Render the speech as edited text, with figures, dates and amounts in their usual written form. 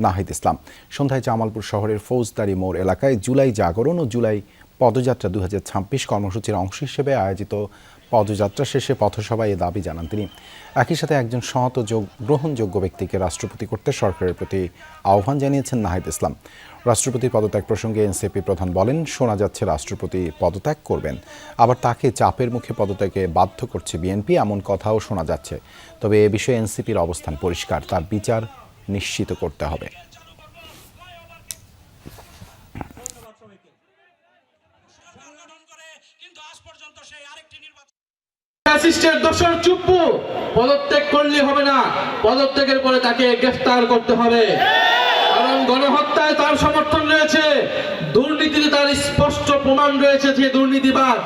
নাহিদ ইসলাম। সন্ধ্যায় জামালপুর শহরের ফৌজদারি মোড় এলাকায় জুলাই জাগরণ ও জুলাই পদযাত্রা 2026 কর্মসূচির অংশ হিসেবে আয়োজিত পদযাত্রা শেষে পথসভায় এ দাবি জানান তিনি। একই সাথে একজন সৎ ও গ্রহণযোগ্য ব্যক্তিকে রাষ্ট্রপতি করতে সরকারের প্রতি আহ্বান জানিয়েছেন নাহিদ ইসলাম। রাষ্ট্রপতির পদত্যাগ প্রসঙ্গে এনসিপি প্রধান বলেন, শোনা যাচ্ছে রাষ্ট্রপতি পদত্যাগ করবেন, আবার তাকে চাপের মুখে পদত্যাগে বাধ্য করছে বিএনপি, এমন কথাও শোনা যাচ্ছে। তবে এ বিষয়ে এনসিপির অবস্থান পরিষ্কার, তার বিচার নিশ্চিত করতে হবে। পদত্যাগ করলে হবে না, পদত্যাগের পরে তাকে গ্রেফতার করতে হবে, কারণ গণহত্যায় তার সমর্থন রয়েছে, দুর্নীতিতে তার স্পষ্ট প্রমাণ রয়েছে যে দুর্নীতিবাদ।